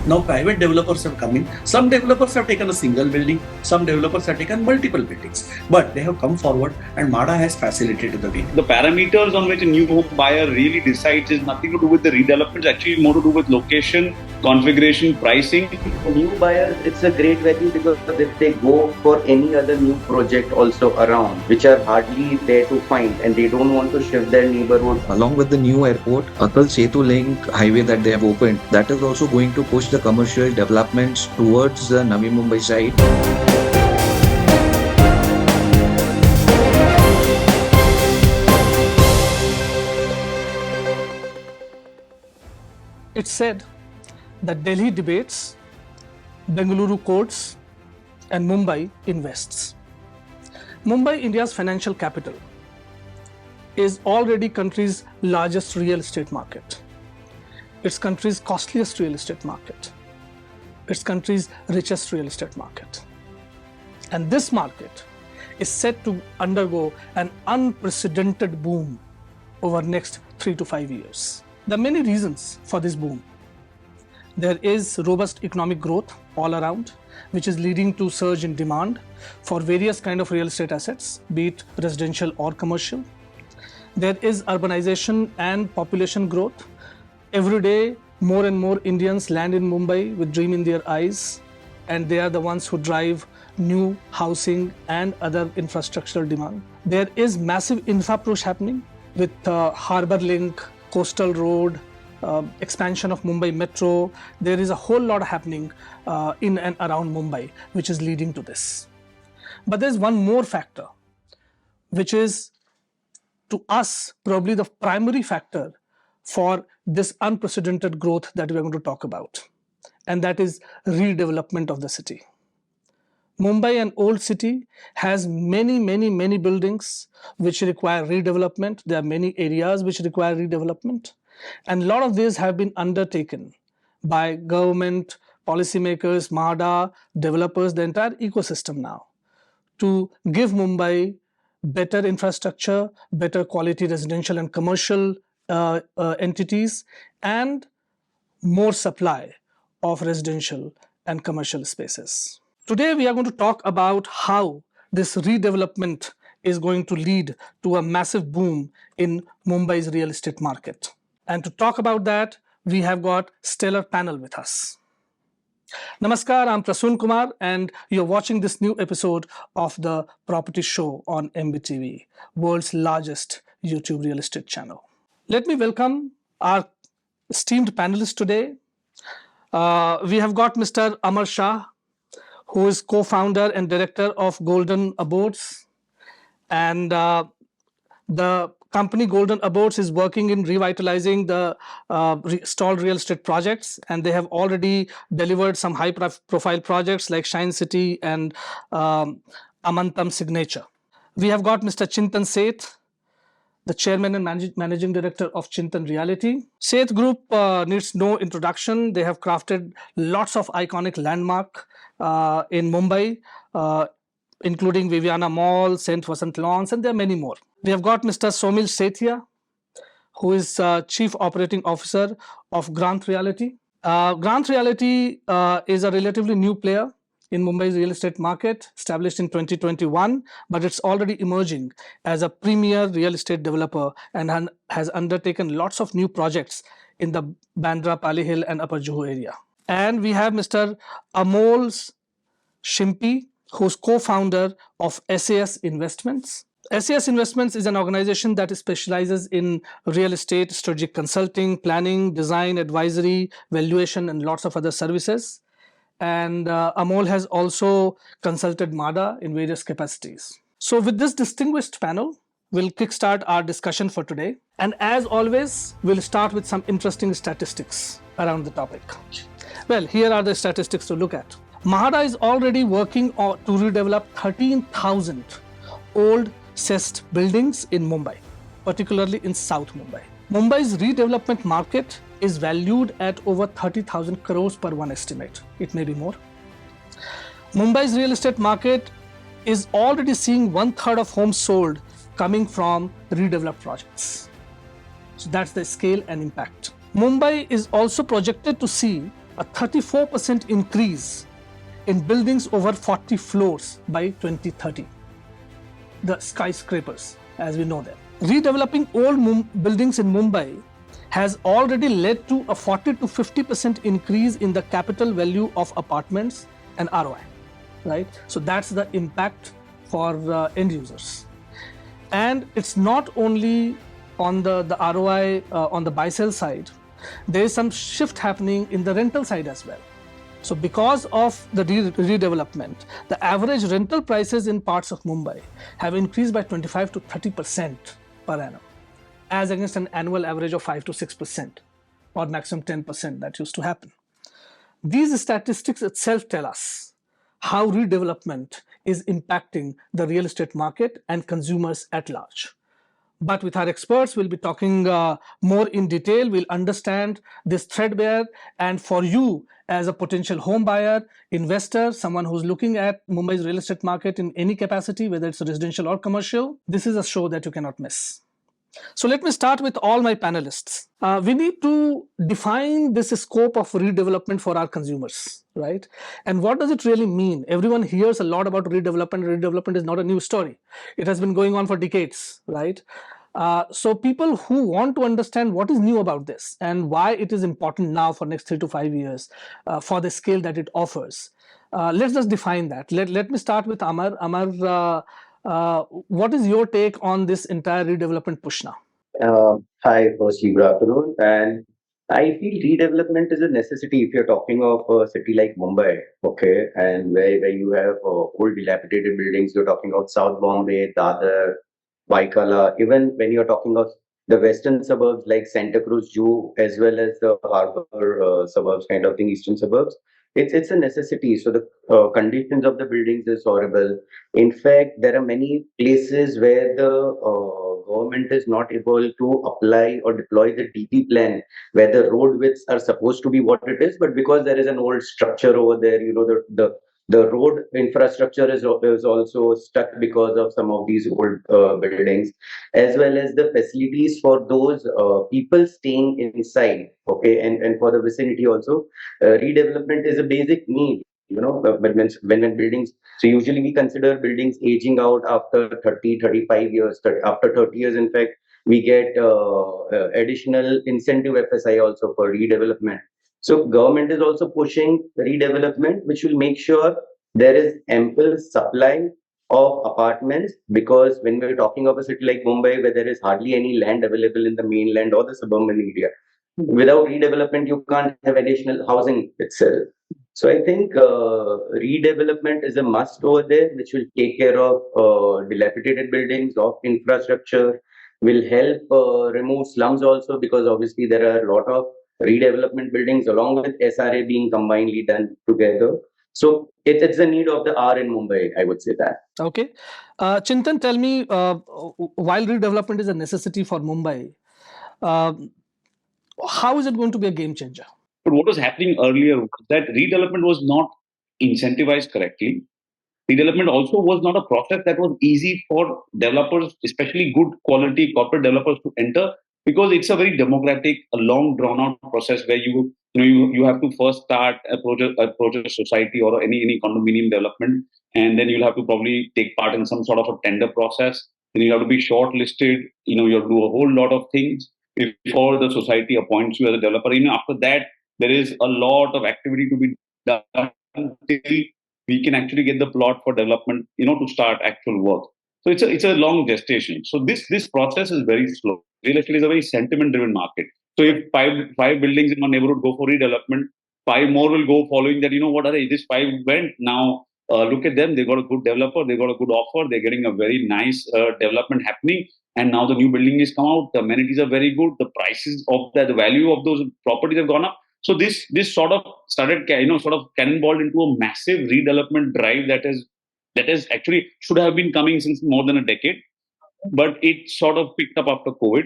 Now private developers have come in. Some developers have taken a single building, some developers have taken multiple buildings, but they have come forward and MHADA has facilitated the way. The parameters on which a new home buyer really decides is nothing to do with the redevelopment, it's actually more to do with location, configuration, pricing. For new buyers, it's a great value because if they go for any other new project also around, which are hardly there to find, and they don't want to shift their neighborhood. Along with the new airport, Atal Setu Link highway that they have opened, that is also going to push the commercial developments towards the Navi Mumbai side. It's said that Delhi debates, Bengaluru courts, and Mumbai invests. Mumbai, India's financial capital, is already country's largest real estate market. It's country's costliest real estate market. It's country's richest real estate market. And this market is set to undergo an unprecedented boom over next 3 to 5 years. There are many reasons for this boom. There is robust economic growth all around, which is leading to surge in demand for various kind of real estate assets, be it residential or commercial. There is urbanization and population growth. Every day, more and more Indians land in Mumbai with dream in their eyes, and they are the ones who drive new housing and other infrastructural demand. There is massive infra push happening with Harbour Link, Coastal Road, expansion of Mumbai Metro. There is a whole lot happening in and around Mumbai, which is leading to this. But there's one more factor, which is to us probably the primary factor for this unprecedented growth that we are going to talk about, and that is redevelopment of the city. Mumbai, an old city, has many buildings which require redevelopment. There are many areas which require redevelopment, and a lot of these have been undertaken by government, policymakers, MHADA, developers, the entire ecosystem now, to give Mumbai better infrastructure, better quality residential and commercial entities, and more supply of residential and commercial spaces. Today we are going to talk about how this redevelopment is going to lead to a massive boom in Mumbai's real estate market. And to talk about that, we have got stellar panel with us. Namaskar, I'm Prasun Kumar, and you're watching this new episode of the Property Show on MBTV, world's largest YouTube real estate channel. Let me welcome our esteemed panelists today. We have got Mr. Amar Shah, who is co-founder and director of Golden Abodes, and the company Golden Abodes is working in revitalizing the stalled real estate projects, and they have already delivered some high-profile projects like Shine City and Amantam Signature. We have got Mr. Chintan Seth, the chairman and managing director of Chintan Realty. Seth Group needs no introduction. They have crafted lots of iconic landmark in Mumbai, including Viviana Mall, St. Vasant Lawns, and there are many more. We have got Mr. Somil Sethia, who is Chief Operating Officer of Grant Realty. Grant Realty is a relatively new player in Mumbai's real estate market, established in 2021, but it's already emerging as a premier real estate developer and has undertaken lots of new projects in the Bandra, Pali Hill and Upper Juhu area. And we have Mr. Amol Shimpi, who's co-founder of SAS Investments. SAS Investments is an organization that specializes in real estate, strategic consulting, planning, design, advisory, valuation, and lots of other services. And Amol has also consulted MHADA in various capacities. So with this distinguished panel, we'll kickstart our discussion for today. And as always, we'll start with some interesting statistics around the topic. Well, here are the statistics to look at. MHADA is already working to redevelop 13,000 old cessed buildings in Mumbai, particularly in South Mumbai. Mumbai's redevelopment market is valued at over 30,000 crores per one estimate. It may be more. Mumbai's real estate market is already seeing 1/3 of homes sold coming from redeveloped projects. So that's the scale and impact. Mumbai is also projected to see a 34% increase in buildings over 40 floors by 2030. The skyscrapers, as we know them. Redeveloping old buildings in Mumbai has already led to a 40 to 50% increase in the capital value of apartments and ROI, right? So that's the impact for end users. And it's not only on the ROI on the buy-sell side, there is some shift happening in the rental side as well. So because of the redevelopment, the average rental prices in parts of Mumbai have increased by 25 to 30% per annum, as against an annual average of 5 to 6% or maximum 10% that used to happen. These statistics itself tell us how redevelopment is impacting the real estate market and consumers at large. But with our experts, we'll be talking more in detail. We'll understand this threadbare. And for you as a potential home buyer, investor, someone who's looking at Mumbai's real estate market in any capacity, whether it's residential or commercial, this is a show that you cannot miss. So let me start with all my panelists. We need to define this scope of redevelopment for our consumers, right? And what does it really mean? Everyone hears a lot about redevelopment. Redevelopment is not a new story. It has been going on for decades, right? So people who want to understand what is new about this and why it is important now for next 3 to 5 years for the scale that it offers, let's just define that. Let me start with Amar. Amar, what is your take on this entire redevelopment push now? Hi, firstly, good afternoon. And I feel redevelopment is a necessity if you're talking of a city like Mumbai, okay, and where you have old dilapidated buildings. You're talking of South Bombay, Dadar, Waikala, even when you're talking of the western suburbs like Santa Cruz, Jew, as well as the harbor suburbs, kind of thing, eastern suburbs. It's a necessity. So the conditions of the buildings is horrible. In fact, there are many places where the government is not able to apply or deploy the DP plan, where the road widths are supposed to be what it is, but because there is an old structure over there, the road infrastructure is also stuck because of some of these old buildings, as well as the facilities for those people staying inside, okay, and for the vicinity also. Redevelopment is a basic need, but when buildings, so usually we consider buildings aging out after 30, 35 years. After 30 years, in fact, we get additional incentive FSI also for redevelopment. So government is also pushing redevelopment, which will make sure there is ample supply of apartments, because when we're talking of a city like Mumbai, where there is hardly any land available in the mainland or the suburban area, without redevelopment, you can't have additional housing itself. So I think redevelopment is a must over there, which will take care of dilapidated buildings, of infrastructure, will help remove slums also, because obviously there are a lot of redevelopment buildings along with SRA being combinedly done together. So it's a need of the hour in Mumbai, I would say that. Okay. Chintan, tell me, while redevelopment is a necessity for Mumbai, how is it going to be a game changer? But what was happening earlier was that redevelopment was not incentivized correctly. Redevelopment also was not a process that was easy for developers, especially good quality corporate developers, to enter, because it's a very democratic, a long drawn out process where you have to first start approach a society or any condominium development, and then you'll have to probably take part in some sort of a tender process. Then you have to be shortlisted. You have to do a whole lot of things before the society appoints you as a developer. After that, there is a lot of activity to be done till we can actually get the plot for development, to start actual work. So it's a long gestation. So this process is very slow. Real estate is a very sentiment-driven market. So if five buildings in one neighborhood go for redevelopment, 5 more will go following that. What are they? This 5 went now. Look at them. They got a good developer. They got a good offer. They're getting a very nice development happening. And now the new building is come out. The amenities are very good. The prices of the value of those properties have gone up. So this sort of started, sort of cannonballed into a massive redevelopment drive that is actually should have been coming since more than a decade, but it sort of picked up after COVID.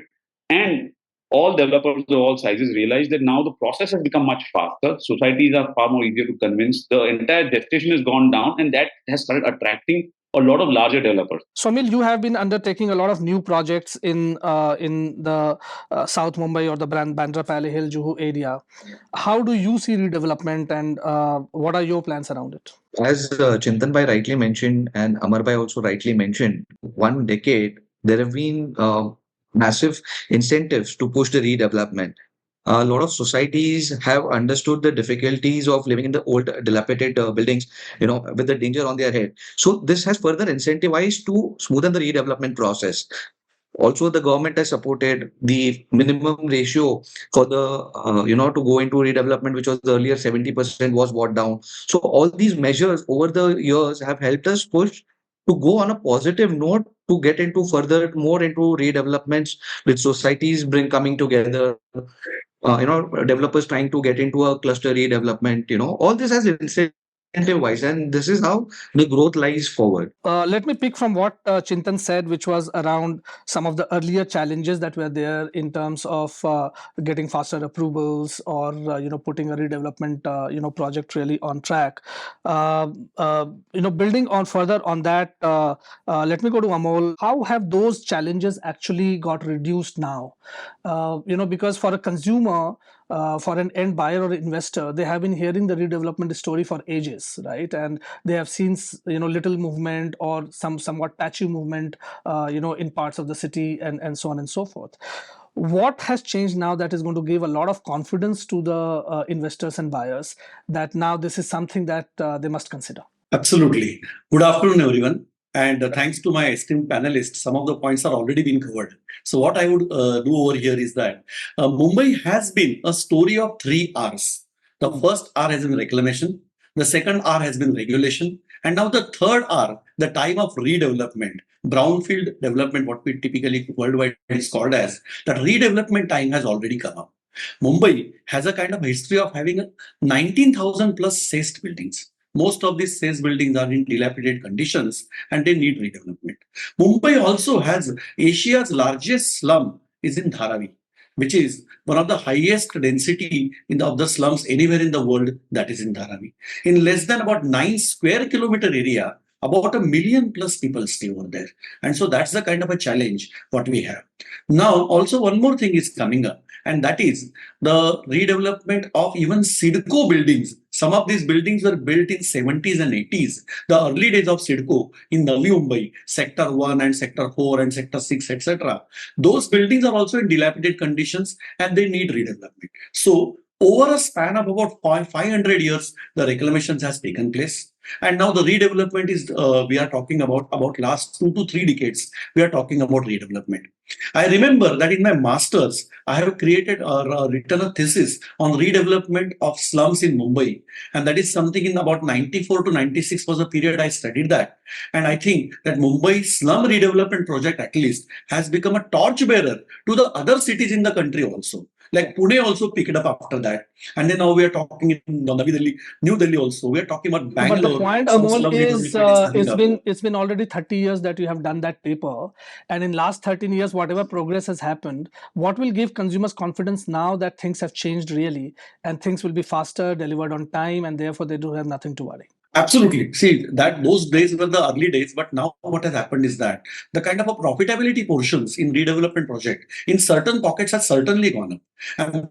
And all developers of all sizes realize that now the process has become much faster. Societies are far more easier to convince. The entire gestation has gone down, and that has started attracting a lot of larger developers. Somil, you have been undertaking a lot of new projects in the South Mumbai or the Bandra Pally Hill Juhu area. How do you see redevelopment, and what are your plans around it? As Chintan Bhai rightly mentioned and Amar Bhai also rightly mentioned, 1 decade there have been massive incentives to push the redevelopment. A lot of societies have understood the difficulties of living in the old dilapidated buildings, with the danger on their head. So this has further incentivized to smoothen the redevelopment process. Also, the government has supported the minimum ratio for the, to go into redevelopment, which was earlier 70% was brought down. So all these measures over the years have helped us push to go on a positive note to get into further more into redevelopments with societies coming together. Developers trying to get into a cluster redevelopment. All this has incentive-wise, and this is how the growth lies forward. Let me pick from what Chintan said, which was around some of the earlier challenges that were there in terms of getting faster approvals or putting a redevelopment project really on track. Building on further on that, let me go to Amol. How have those challenges actually got reduced now? Because for a consumer, for an end buyer or investor, they have been hearing the redevelopment story for ages, right? And they have seen little movement or somewhat patchy movement in parts of the city and so on and so forth. What has changed now that is going to give a lot of confidence to the investors and buyers that now this is something that they must consider? Absolutely. Good afternoon, everyone. And thanks to my esteemed panelists, some of the points are already been covered. So what I would do over here is that Mumbai has been a story of 3 R's. The first R has been reclamation. The second R has been regulation. And now the third R, the time of redevelopment, brownfield development, what we typically worldwide is called as, that redevelopment time has already come up. Mumbai has a kind of history of having 19,000 plus SEST buildings. Most of these SEZ buildings are in dilapidated conditions and they need redevelopment. Mumbai also has Asia's largest slum is in Dharavi, which is one of the highest density of the slums anywhere in the world, that is in Dharavi. In less than about 9 square kilometer area, about 1 million plus people stay over there. And so that's the kind of a challenge what we have. Now, also one more thing is coming up, and that is the redevelopment of even SIDCO buildings. Some of these buildings were built in 70s and 80s, the early days of SIDCO in Navi Mumbai, Sector 1 and Sector 4 and Sector 6, etc. Those buildings are also in dilapidated conditions and they need redevelopment. So over a span of about 500 years, the reclamations has taken place. And now the redevelopment is, we are talking about last 2 to 3 decades, we are talking about redevelopment. I remember that in my master's, I have created or written a thesis on redevelopment of slums in Mumbai. And that is something in about 94 to 96 was the period I studied that. And I think that Mumbai slum redevelopment project at least has become a torchbearer to the other cities in the country also. Like Pune also picked up after that. And then now we are talking in Navi Delhi, New Delhi also. We are talking about Bangalore. But the point, Amol, is it's been already 30 years that you have done that paper. And in last 13 years, whatever progress has happened, what will give consumers confidence now that things have changed really and things will be faster, delivered on time, and therefore they do have nothing to worry? Absolutely. See, that those days were the early days, but now what has happened is that the kind of a profitability portions in redevelopment project in certain pockets has certainly gone up. And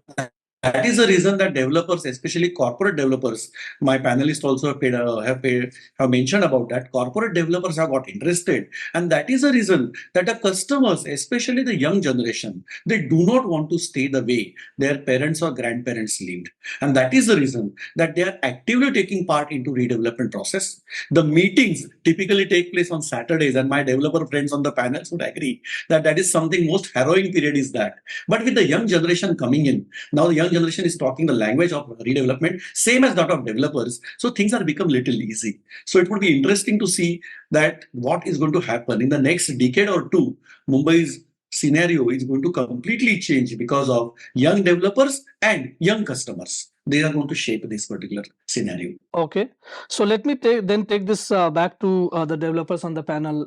that is the reason that developers, especially corporate developers, my panelists also have mentioned about that. Corporate developers have got interested, and that is the reason that the customers, especially the young generation, they do not want to stay the way their parents or grandparents lived, and that is the reason that they are actively taking part into redevelopment process. The meetings typically take place on Saturdays, and my developer friends on the panels would agree that that is something most harrowing period is that. But with the young generation coming in, now the young generation is talking the language of redevelopment, same as that of developers. So things are become little easy. So it would be interesting to see that what is going to happen in the next decade or two. Mumbai's scenario is going to completely change because of young developers and young customers. They are going to shape this particular scenario. Okay, so let me take this back to the developers on the panel.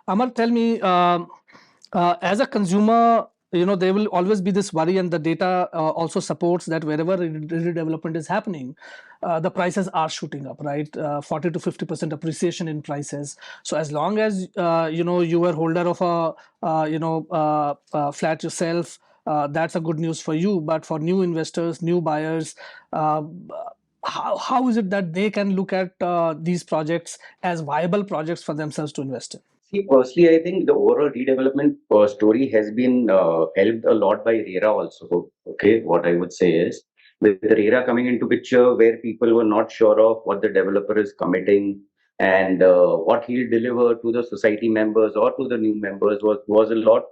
Amar, tell me, as a consumer, there will always be this worry, and the data also supports that wherever redevelopment is happening, the prices are shooting up, right? 40 to 50% appreciation in prices. So as long as you are holder of a flat yourself, that's a good news for you. But for new investors, new buyers, how is it that they can look at these projects as viable projects for themselves to invest in? See, firstly, I think the overall redevelopment story has been helped a lot by RERA also. Okay, what I would say is with RERA coming into picture, where people were not sure of what the developer is committing and what he'll deliver to the society members or to the new members was a lot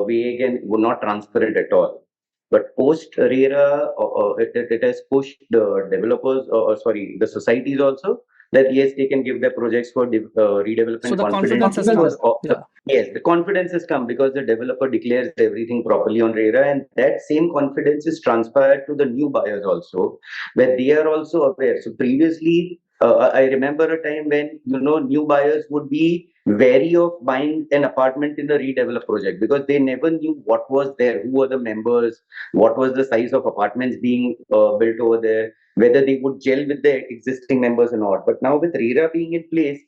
vague and were not transparent at all. But post RERA, it has pushed the developers, sorry, the societies also, that yes, they can give their projects for redevelopment So the confidence confidence has because come. of yes, the confidence has come because the developer declares everything properly on RERA, and that same confidence is transpired to the new buyers also, where they are also aware. So previously, I remember a time when new buyers would be wary of buying an apartment in a redeveloped project because they never knew what was there, who were the members, what was the size of apartments being built over there, whether they would gel with the existing members or not. But now with RERA being in place,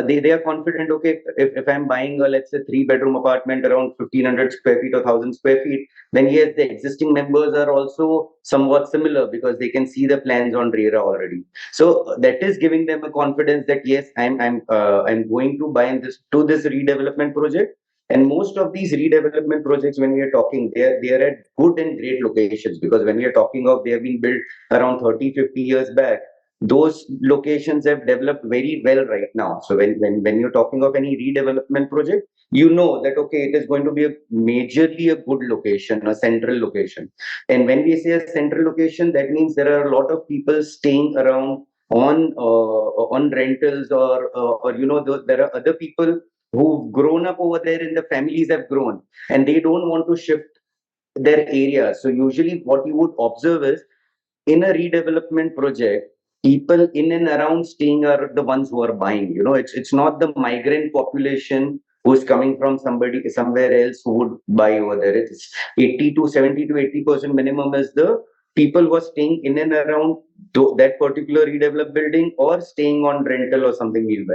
they are confident, okay, if I'm buying a, let's say, 3-bedroom apartment around 1,500 square feet or 1,000 square feet, then yes, the existing members are also somewhat similar because they can see the plans on RERA already. So that is giving them a confidence that yes, I'm going to buy this redevelopment project. And most of these redevelopment projects, when we are talking, they are at good and great locations, because when we are talking of they have been built around 30, 50 years back, those locations have developed very well right now. So when you're talking of any redevelopment project, you know that okay, it is going to be majorly a good location, a central location. And when we say a central location, that means there are a lot of people staying around on rentals, or there are other people who've grown up over there and the families have grown and they don't want to shift their area. So usually what you would observe is in a redevelopment project, people in and around staying are the ones who are buying. It's not the migrant population who's coming from somewhere else who would buy over there. It's 80 to 70 to 80% minimum is the people who are staying in and around that particular redeveloped building or staying on rental or something nearby.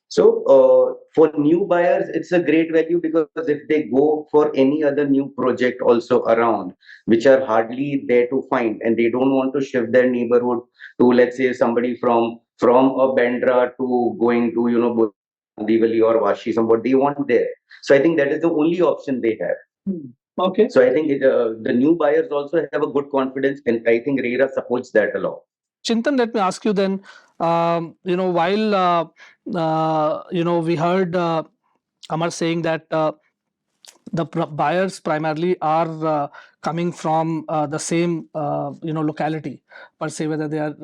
So for new buyers, it's a great value because if they go for any other new project also around, which are hardly there to find, and they don't want to shift their neighborhood to, let's say, somebody from a Bandra to going to Divali or Vashi, somewhat they want there. So I think that is the only option they have. Okay. So I think the new buyers also have a good confidence, and I think RERA supports that a lot. Chintan, let me ask you then, while, we heard Amar saying that the buyers primarily are coming from the same, locality per se, whether they are,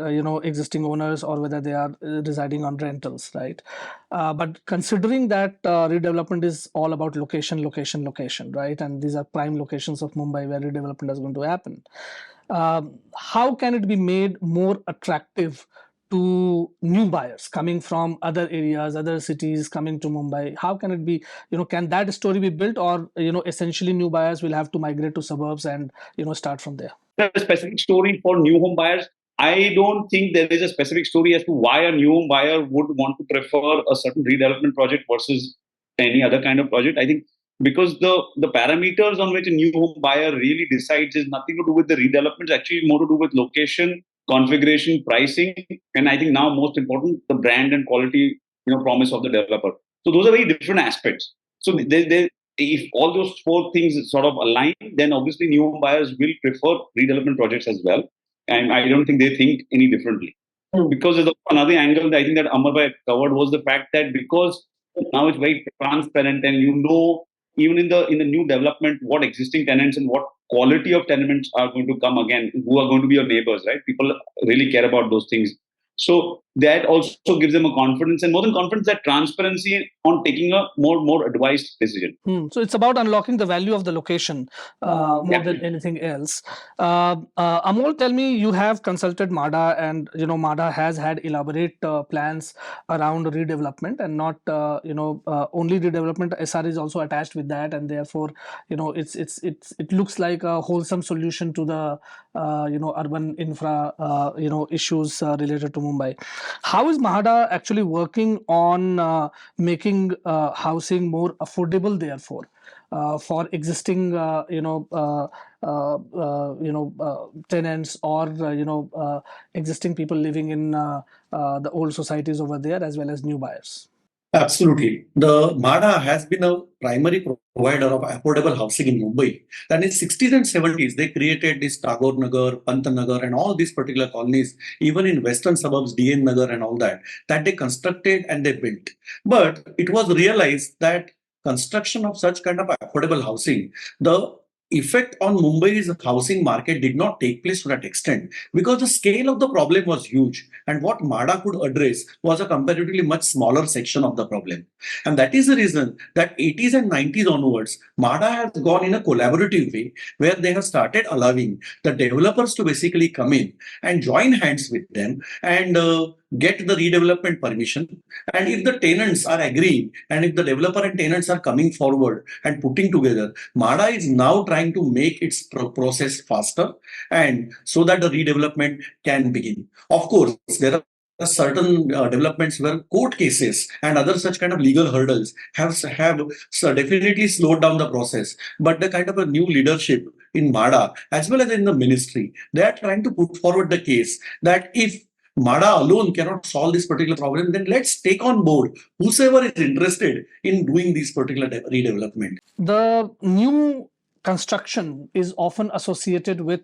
existing owners or whether they are residing on rentals, right? But considering that redevelopment is all about location, right? And these are prime locations of Mumbai where redevelopment is going to happen. How can it be made more attractive to new buyers coming from other areas, other cities coming to Mumbai? How can it be, can that story be built, or, essentially new buyers will have to migrate to suburbs and, start from there? A specific story for new home buyers. I don't think there is a specific story as to why a new home buyer would want to prefer a certain redevelopment project versus any other kind of project. I think because the parameters on which a new home buyer really decides is nothing to do with the redevelopment. It's actually more to do with location, configuration, pricing, and I think now most important, the brand and quality, promise of the developer. So those are very different aspects. So if all those four things sort of align, then obviously new home buyers will prefer redevelopment projects as well. And I don't think they think any differently. Because there's another angle that I think that Amarbai covered was the fact that because now it's very transparent and even in the new development what existing tenants and what quality of tenements are going to come again, who are going to be your neighbors, right? People really care about those things. So that also gives them a confidence, and more than confidence, that transparency on taking a more advised decision. So it's about unlocking the value of the location more than anything else. Amol, tell me, you have consulted MHADA, and MHADA has had elaborate plans around redevelopment, and not only redevelopment. SR is also attached with that, and therefore it looks like a wholesome solution to the urban infra issues related to Mumbai. How is MHADA actually working on making housing more affordable, therefore, for existing tenants, or existing people living in the old societies over there, as well as new buyers? Absolutely. The MHADA has been a primary provider of affordable housing in Mumbai. And in 60s and 70s, they created this Tagore Nagar, Pant Nagar, and all these particular colonies, even in western suburbs, DN Nagar and all that they constructed and they built. But it was realized that construction of such kind of affordable housing, the effect on Mumbai's housing market did not take place to that extent, because the scale of the problem was huge, and what MHADA could address was a comparatively much smaller section of the problem. And that is the reason that 80s and 90s onwards, MHADA has gone in a collaborative way, where they have started allowing the developers to basically come in and join hands with them and get the redevelopment permission. And if the tenants are agreeing, and if the developer and tenants are coming forward and putting together, MHADA is now trying to make its process faster, and so that the redevelopment can begin. Of course, there are certain developments where court cases and other such kind of legal hurdles have definitely slowed down the process. But the kind of a new leadership in MHADA, as well as in the ministry, they are trying to put forward the case that if MHADA alone cannot solve this particular problem, then let's take on board whosoever is interested in doing this particular redevelopment. The new construction is often associated with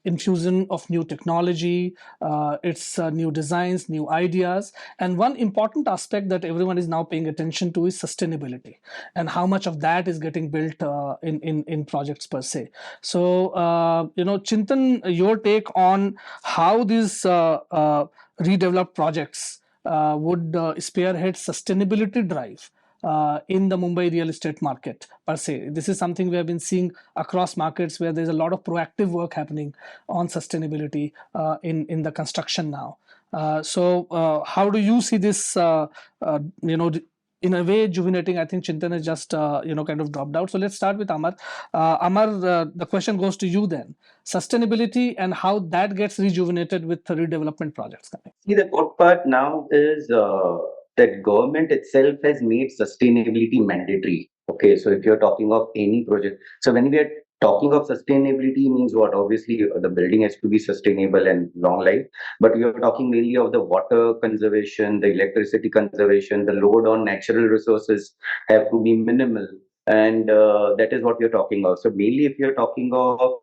infusion of new technology, its new designs, new ideas. And one important aspect that everyone is now paying attention to is sustainability, and how much of that is getting built in projects per se. So, Chintan, your take on how these redeveloped projects would spearhead sustainability drive in the Mumbai real estate market per se. This is something we have been seeing across markets, where there's a lot of proactive work happening on sustainability in the construction now. So how do you see this, in a way, rejuvenating? I think Chintan has just, kind of dropped out. So let's start with Amar. Amar, the question goes to you then. Sustainability and how that gets rejuvenated with the redevelopment projects. See, the good part now is that government itself has made sustainability mandatory. Okay, so if you're talking of any project, so when we are talking of sustainability, means what? Obviously, the building has to be sustainable and long life, but we are talking mainly of the water conservation, the electricity conservation, the load on natural resources have to be minimal, and that is what we are talking of. So mainly, if you're talking of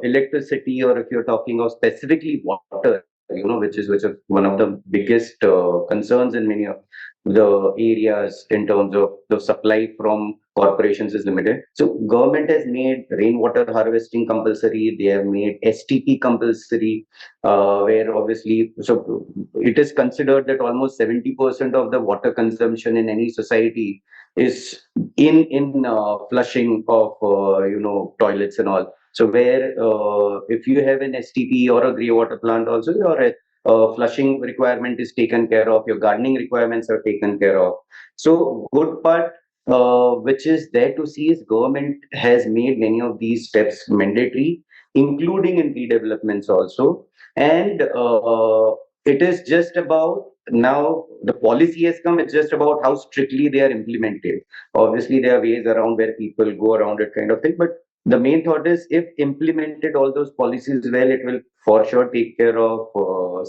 electricity, or if you're talking of specifically water, which is one of the biggest concerns in many of the areas in terms of the supply from corporations is limited. So government has made rainwater harvesting compulsory. They have made STP compulsory, where obviously, so it is considered that almost 70% of the water consumption in any society is in flushing of toilets and all. So where if you have an STP or a grey water plant, also your flushing requirement is taken care of, your gardening requirements are taken care of. So good part which is there to see is government has made many of these steps mandatory, including in redevelopments also. And it is just about now the policy has come, it's just about how strictly they are implemented. Obviously, there are ways around where people go around it kind of thing, but the main thought is if implemented all those policies well, it will for sure take care of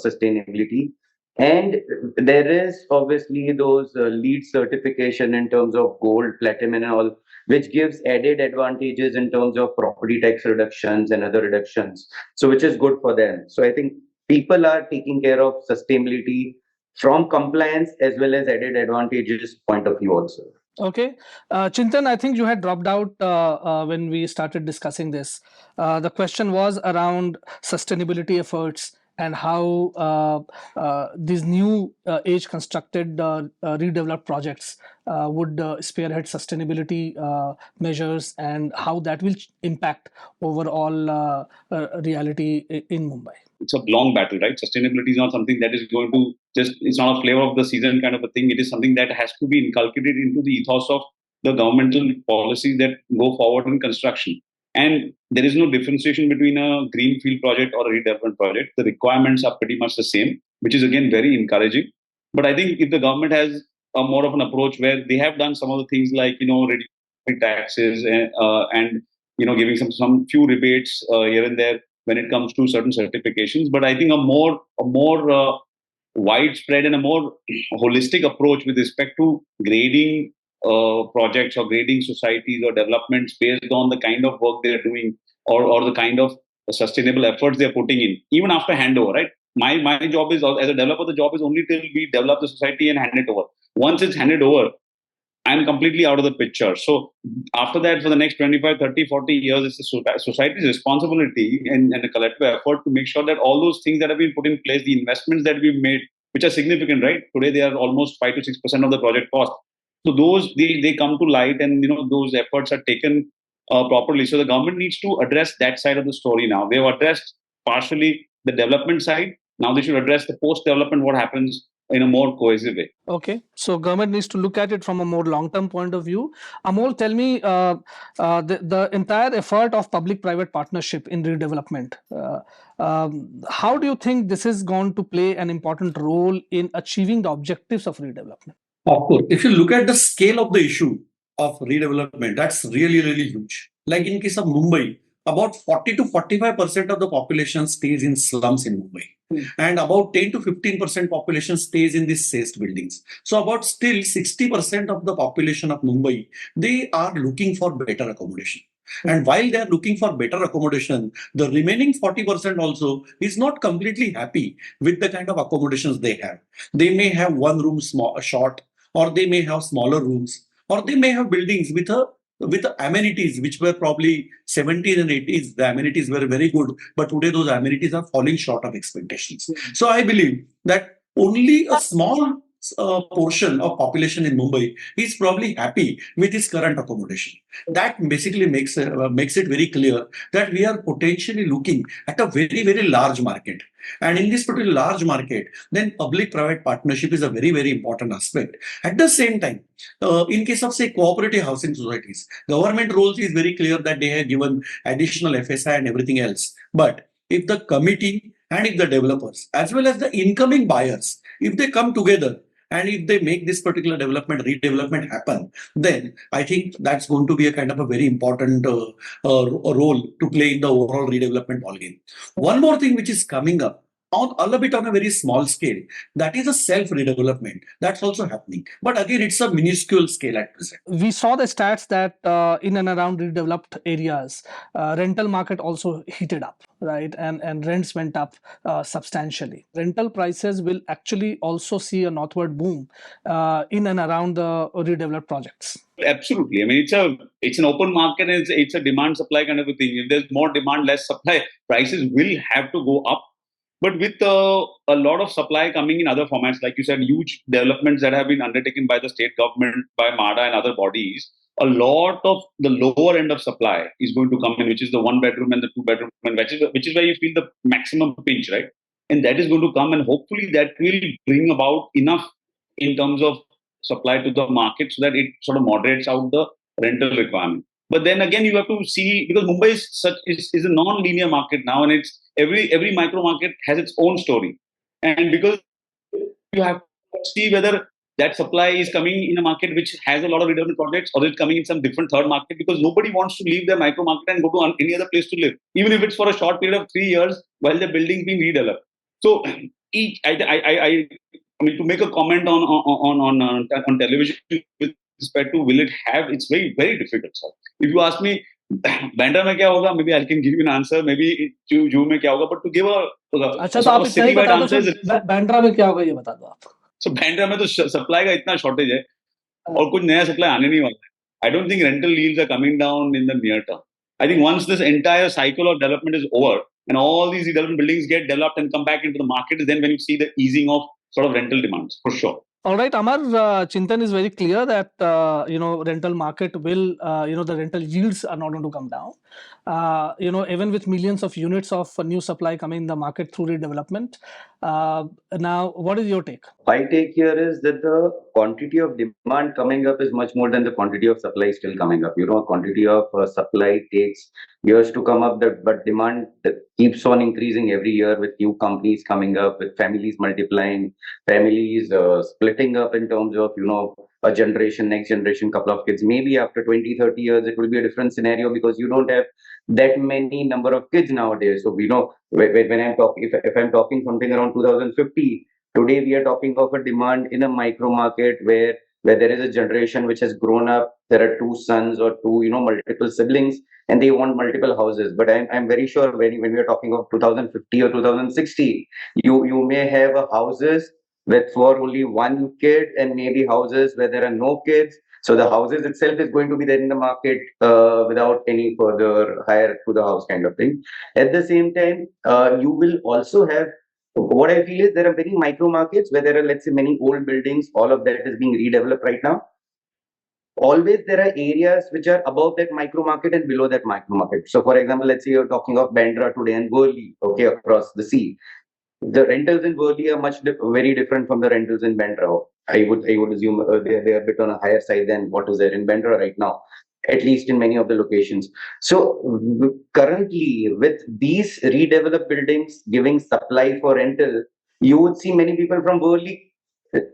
sustainability. And there is obviously those LEED certification in terms of gold, platinum, and all, which gives added advantages in terms of property tax reductions and other reductions. So, which is good for them. So, I think people are taking care of sustainability from compliance as well as added advantages point of view also. Okay. Chintan, I think you had dropped out when we started discussing this. The question was around sustainability efforts and how these new age constructed redeveloped projects would spearhead sustainability measures, and how that will impact overall reality in Mumbai. It's a long battle, right? Sustainability is not something that is going to it's not a flavor of the season kind of a thing. It is something that has to be inculcated into the ethos of the governmental policies that go forward in construction. And there is no differentiation between a greenfield project or a redevelopment project. The requirements are pretty much the same, which is again very encouraging. But I think if the government has a more of an approach where they have done some of the things like, reducing taxes and giving some few rebates here and there when it comes to certain certifications. But I think a more widespread and a more holistic approach with respect to grading projects or grading societies or developments based on the kind of work they're doing or the kind of sustainable efforts they're putting in, even after handover, right? My job is, as a developer, the job is only till we develop the society and hand it over. Once it's handed over, I'm completely out of the picture. So after that, for the next 25, 30, 40 years, it's the society's responsibility and a collective effort to make sure that all those things that have been put in place, the investments that we've made, which are significant, right? Today, they are almost 5 to 6% of the project cost. So those, they come to light, and those efforts are taken properly. So the government needs to address that side of the story now. They've addressed partially the development side. Now they should address the post-development, what happens in a more cohesive way. Okay, so government needs to look at it from a more long-term point of view. Amol, tell me, the entire effort of public-private partnership in redevelopment, how do you think this is going to play an important role in achieving the objectives of redevelopment? Of course, if you look at the scale of the issue of redevelopment, that's really, really huge. Like in case of Mumbai, about 40 to 45% of the population stays in slums in Mumbai, and about 10 to 15% population stays in these saced buildings. So about still 60% of the population of Mumbai, they are looking for better accommodation. And while they are looking for better accommodation, the remaining 40% also is not completely happy with the kind of accommodations they have. They may have one room short, or they may have smaller rooms, or they may have buildings with amenities which were probably 70s and 80s. The amenities were very good, but today those amenities are falling short of expectations. So I believe that only a small portion of population in Mumbai is probably happy with its current accommodation. That basically makes it very clear that we are potentially looking at a very, very large market. And in this particular large market, then public-private partnership is a very, very important aspect. At the same time, in case of, say, cooperative housing societies, government roles is very clear that they have given additional FSI and everything else. But if the committee and if the developers, as well as the incoming buyers, if they come together, and if they make this particular redevelopment happen, then I think that's going to be a kind of a very important role to play in the overall redevelopment ballgame. One more thing which is coming up, on a little bit on a very small scale, that is a self-redevelopment. That's also happening. But again, it's a minuscule scale at present. We saw the stats that in and around redeveloped areas, rental market also heated up, right? And rents went up substantially. Rental prices will actually also see a northward boom in and around the redeveloped projects. Absolutely. I mean, it's an open market, and it's a demand supply kind of a thing. If there's more demand, less supply, prices will have to go up. But with a lot of supply coming in other formats, like you said, huge developments that have been undertaken by the state government, by MHADA and other bodies, a lot of the lower end of supply is going to come in, which is the 1 bedroom and the 2 bedroom, and which is where you feel the maximum pinch, right? And that is going to come, and hopefully that will bring about enough in terms of supply to the market so that it sort of moderates out the rental requirement. But then again, you have to see, because Mumbai is a non-linear market now, and it's every micro market has its own story. And because you have to see whether that supply is coming in a market which has a lot of redevelopment projects, or it's coming in some different third market, because nobody wants to leave their micro market and go to any other place to live, even if it's for a short period of 3 years while the building is being redeveloped. So I mean, to make a comment on television with respect to will it have, it's very, very difficult, sir. If you ask me, Bandra mein kya hoga, maybe I can give you an answer, maybe Juhu mein kya hoga, but to give a city-wide answer is... Bandra mein kya hoga, ye bata do aap. So Bandra mein to supply ka itna shortage hai, aur kuch naya supply aane nahi wala hai. I don't think rental yields are coming down in the near term. I think once this entire cycle of development is over and all these development buildings get developed and come back into the market, is then when you see the easing of sort of rental demands, for sure. All right, Amar, Chintan is very clear that rental market will, the rental yields are not going to come down. Even with millions of units of new supply coming in the market through redevelopment. Now, what is your take? My take here is that the quantity of demand coming up is much more than the quantity of supply still coming up. Quantity of supply takes years to come up, but demand keeps on increasing every year with new companies coming up, with families multiplying, families splitting up in terms of, a generation, next generation, couple of kids. Maybe after 20, 30 years, it will be a different scenario because you don't have that many number of kids nowadays. So, when I'm talking, if I'm talking something around 2050, today we are talking of a demand in a micro market where there is a generation which has grown up. There are two sons or two, multiple siblings, and they want multiple houses. But I'm very sure when we are talking of 2050 or 2060, you may have a houses with for only one kid, and maybe houses where there are no kids. So the houses itself is going to be there in the market without any further hire to the house kind of thing. At the same time, you will also have, what I feel is there are very micro markets where there are, let's say, many old buildings. All of that is being redeveloped right now. Always there are areas which are above that micro market and below that micro market. So, for example, let's say you're talking of Bandra today and Worli, okay, across the sea. The rentals in Worli are very different from the rentals in Bandra. I would assume they are a bit on a higher side than what is there in Bandra right now, at least in many of the locations. So currently, with these redeveloped buildings giving supply for rental, you would see many people from Worli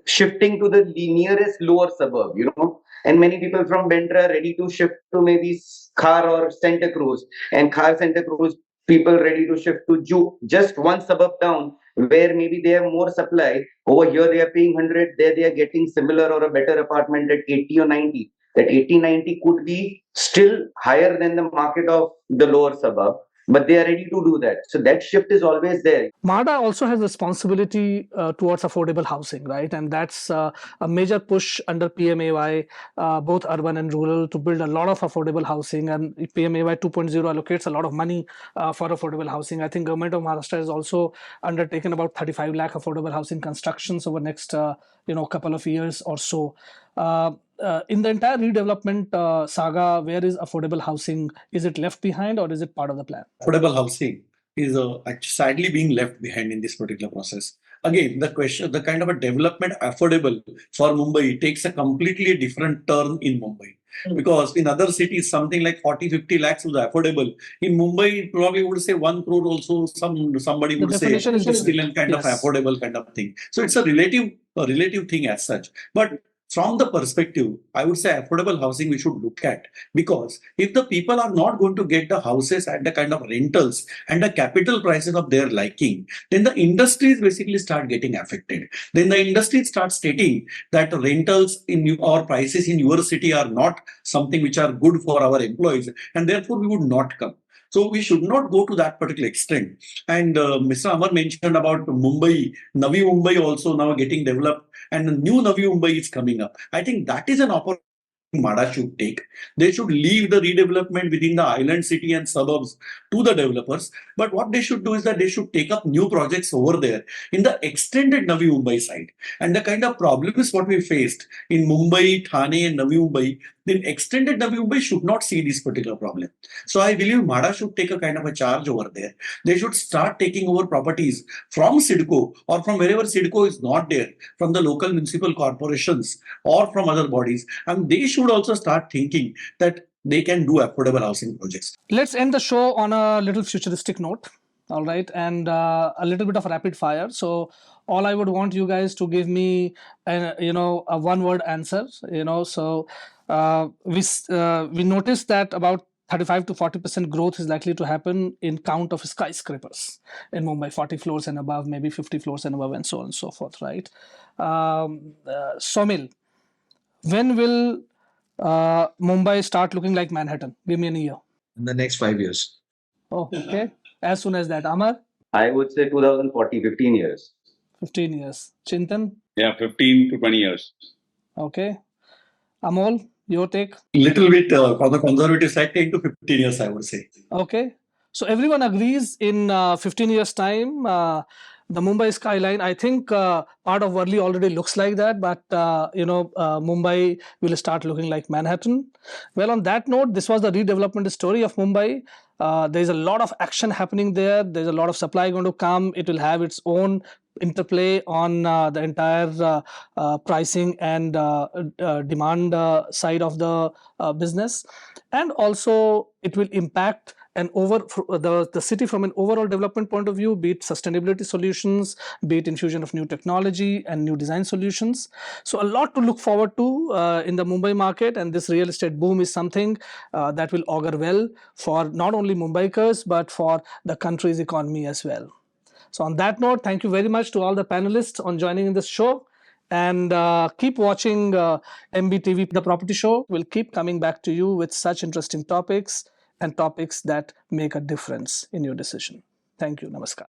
shifting to the nearest lower suburb, and many people from Bandra ready to shift to maybe Khar or Santa Cruz, and Khar, Santa Cruz people ready to shift to just one suburb down where maybe they have more supply. Over here they are paying 100, there they are getting similar or a better apartment at 80 or 90. That 80, 90 could be still higher than the market of the lower suburb, but they are ready to do that. So that shift is always there. MHADA also has responsibility towards affordable housing, right? And that's a major push under PMAY, both urban and rural, to build a lot of affordable housing. And PMAY 2.0 allocates a lot of money for affordable housing. I think Government of Maharashtra has also undertaken about 35 lakh affordable housing constructions over next couple of years or so. In the entire redevelopment saga, where is affordable housing? Is it left behind or is it part of the plan? Affordable housing is sadly being left behind in this particular process. Again, the kind of a development affordable for Mumbai takes a completely different turn in Mumbai. Because in other cities, something like 40, 50 lakhs was affordable. In Mumbai, probably would say 1 crore also, somebody would say definition is it's still a kind of Yes. affordable kind of thing. So it's a relative thing as such. But from the perspective, I would say affordable housing we should look at, because if the people are not going to get the houses at the kind of rentals and the capital prices of their liking, then the industries basically start getting affected. Then the industry starts stating that rentals or prices in your city are not something which are good for our employees, and therefore we would not come. So we should not go to that particular extent. And Mr. Amar mentioned about Mumbai, Navi Mumbai also now getting developed, and the new Navi Mumbai is coming up. I think that is an opportunity MHADA should take. They should leave the redevelopment within the island city and suburbs to the developers. But what they should do is that they should take up new projects over there in the extended Navi Mumbai side. And the kind of problems what we faced in Mumbai, Thane and Navi Mumbai, then extended Navi Mumbai should not see this particular problem. So I believe MHADA should take a kind of a charge over there. They should start taking over properties from CIDCO or from wherever CIDCO is not there, from the local municipal corporations or from other bodies. And they should also start thinking that they can do affordable housing projects. Let's end the show on a little futuristic note. All right, and a little bit of rapid fire. So all I would want you guys to give me a one-word answer. So we noticed that about 35 to 40% growth is likely to happen in count of skyscrapers in Mumbai, 40 floors and above, maybe 50 floors and above, and so on and so forth, right? Somil, when will Mumbai start looking like Manhattan? Give me a year. In the next 5 years. Oh, okay. As soon as that. Amar? I would say 2040, 15 years. 15 years. Chintan? Yeah, 15 to 20 years. Okay. Amol? Your take? Little bit on the conservative side, 10 to 15 years, I would say. Okay. So everyone agrees in 15 years' time, the Mumbai skyline, I think part of Worli already looks like that, but Mumbai will start looking like Manhattan. Well, on that note, this was the redevelopment story of Mumbai. There's a lot of action happening there. There's a lot of supply going to come. It will have its own interplay on the entire pricing and demand side of the business, and also it will impact the city from an overall development point of view, be it sustainability solutions, be it infusion of new technology and new design solutions. So a lot to look forward to in the Mumbai market, and this real estate boom is something that will augur well for not only Mumbaikars but for the country's economy as well. So on that note, thank you very much to all the panelists on joining in this show, and keep watching MBTV, the property show. We'll keep coming back to you with such interesting topics and topics that make a difference in your decision. Thank you. Namaskar.